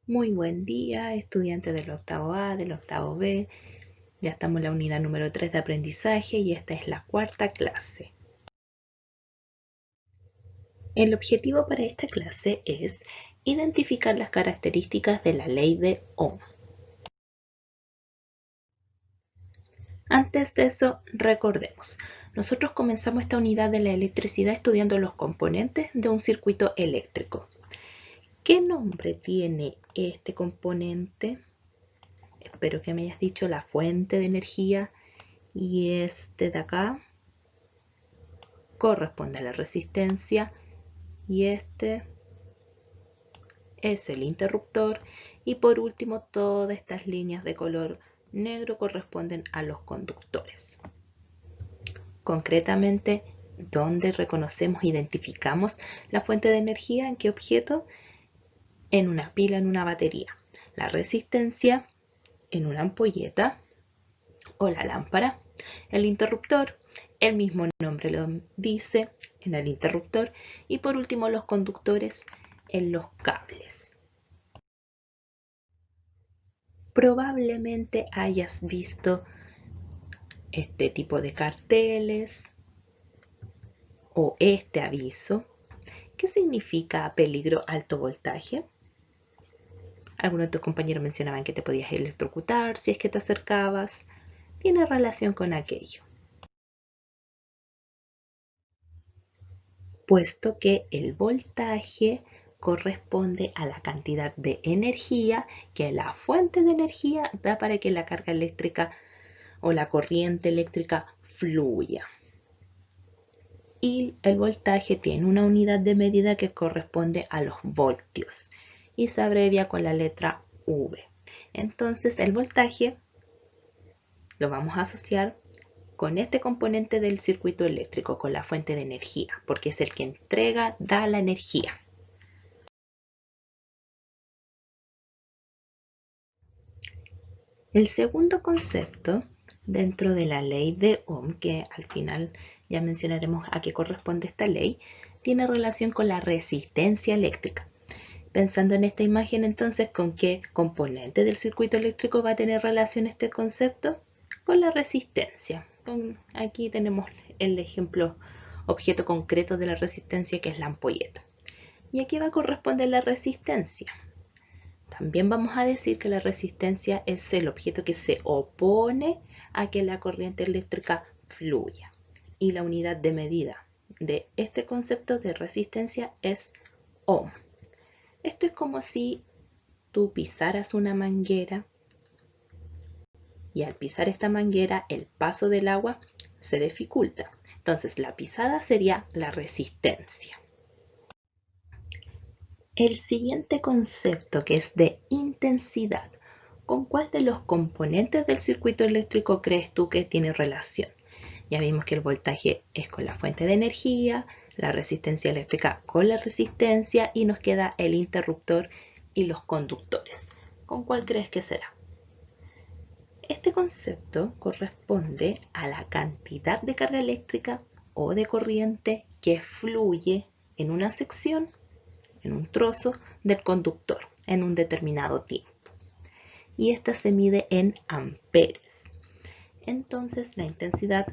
Muy buen día, estudiantes del octavo A, del octavo B. Ya estamos en la unidad número 3 de aprendizaje y esta es la cuarta clase. El objetivo para esta clase es identificar las características de la ley de Ohm. Antes de eso, recordemos, nosotros comenzamos esta unidad de la electricidad estudiando los componentes de un circuito eléctrico. ¿Qué nombre tiene este componente? Espero que me hayas dicho la fuente de energía. Y este de acá corresponde a la resistencia y este es el interruptor, y por último todas estas líneas de color negro corresponden a los conductores. Concretamente, ¿dónde reconocemos, identificamos la fuente de energía? ¿En qué objeto? En una pila, en una batería. La resistencia en una ampolleta o la lámpara. El interruptor, el mismo nombre lo dice, en el interruptor, y por último los conductores en los cables. Probablemente hayas visto este tipo de carteles o este aviso. ¿Qué significa peligro alto voltaje? Algunos de tus compañeros mencionaban que te podías electrocutar si es que te acercabas. Tiene relación con aquello, puesto que el voltaje corresponde a la cantidad de energía que la fuente de energía da para que la carga eléctrica o la corriente eléctrica fluya. Y el voltaje tiene una unidad de medida que corresponde a los voltios y se abrevia con la letra V. Entonces el voltaje lo vamos a asociar con este componente del circuito eléctrico, con la fuente de energía, porque es el que entrega, da la energía. El segundo concepto dentro de la ley de Ohm, que al final ya mencionaremos a qué corresponde esta ley, tiene relación con la resistencia eléctrica. Pensando en esta imagen, entonces, ¿con qué componente del circuito eléctrico va a tener relación este concepto? Con la resistencia. Aquí tenemos el ejemplo, objeto concreto de la resistencia, que es la ampolleta. ¿Y aquí va a corresponder la resistencia? También vamos a decir que la resistencia es el objeto que se opone a que la corriente eléctrica fluya. Y la unidad de medida de este concepto de resistencia es ohm. Esto es como si tú pisaras una manguera y al pisar esta manguera el paso del agua se dificulta. Entonces la pisada sería la resistencia. El siguiente concepto, que es de intensidad, ¿con cuál de los componentes del circuito eléctrico crees tú que tiene relación? Ya vimos que el voltaje es con la fuente de energía, la resistencia eléctrica con la resistencia y nos queda el interruptor y los conductores. ¿Con cuál crees que será? Este concepto corresponde a la cantidad de carga eléctrica o de corriente que fluye en una sección, en un trozo del conductor en un determinado tiempo. Y esta se mide en amperes. Entonces la intensidad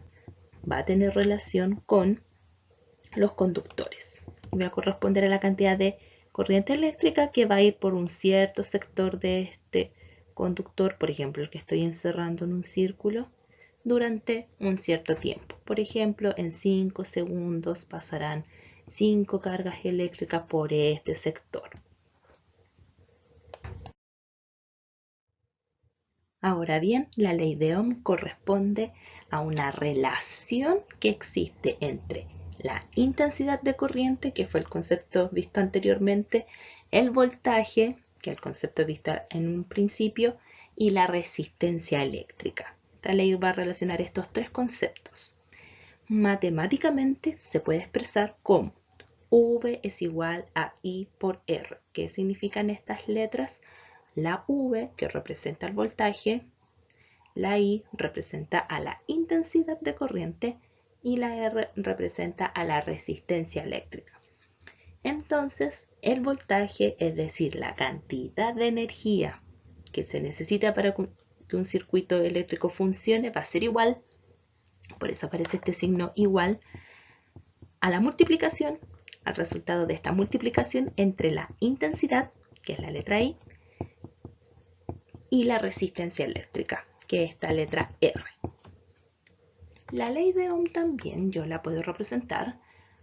va a tener relación con los conductores. Va a corresponder a la cantidad de corriente eléctrica que va a ir por un cierto sector de este conductor, por ejemplo, el que estoy encerrando en un círculo, durante un cierto tiempo. Por ejemplo, en 5 segundos pasarán 5 cargas eléctricas por este sector. Ahora bien, la ley de Ohm corresponde a una relación que existe entre la intensidad de corriente, que fue el concepto visto anteriormente, el voltaje, que es el concepto visto en un principio, y la resistencia eléctrica. Esta ley va a relacionar estos tres conceptos. Matemáticamente se puede expresar como V es igual a I por R. ¿Qué significan estas letras? La V, que representa el voltaje, la I representa a la intensidad de corriente y la R representa a la resistencia eléctrica. Entonces, el voltaje, es decir, la cantidad de energía que se necesita para que un circuito eléctrico funcione, va a ser igual, por eso aparece este signo igual, a la multiplicación, al resultado de esta multiplicación entre la intensidad, que es la letra I, y la resistencia eléctrica, que es esta letra R. La ley de Ohm también yo la puedo representar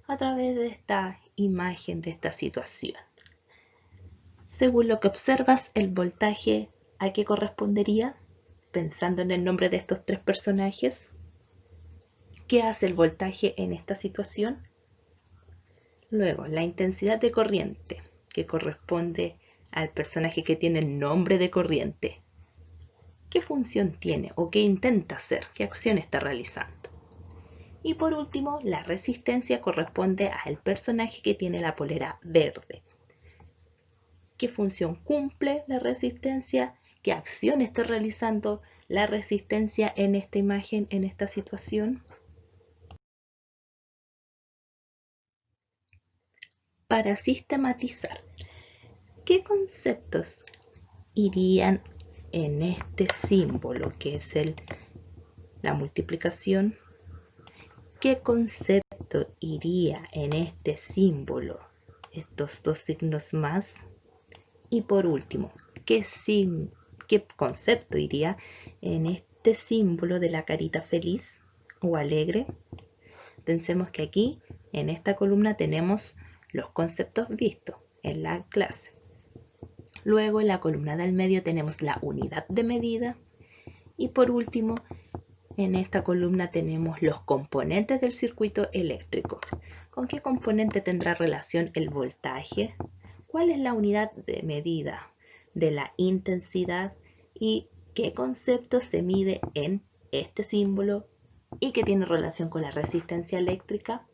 a través de esta imagen, de esta situación. Según lo que observas, el voltaje, ¿a qué correspondería? Pensando en el nombre de estos tres personajes, ¿qué hace el voltaje en esta situación? Luego, la intensidad de corriente, que corresponde al personaje que tiene el nombre de corriente. ¿Qué función tiene o qué intenta hacer? ¿Qué acción está realizando? Y por último, la resistencia corresponde al personaje que tiene la polera verde. ¿Qué función cumple la resistencia? ¿Qué acción está realizando la resistencia en esta imagen, en esta situación? Para sistematizar, ¿qué conceptos irían en este símbolo que es la multiplicación? ¿Qué concepto iría en este símbolo, estos dos signos más? Y por último, ¿qué concepto iría en este símbolo de la carita feliz o alegre? Pensemos que aquí, en esta columna, tenemos los conceptos vistos en la clase. Luego, en la columna del medio tenemos la unidad de medida. Y por último, en esta columna tenemos los componentes del circuito eléctrico. ¿Con qué componente tendrá relación el voltaje? ¿Cuál es la unidad de medida de la intensidad? ¿Y qué concepto se mide en este símbolo y que tiene relación con la resistencia eléctrica?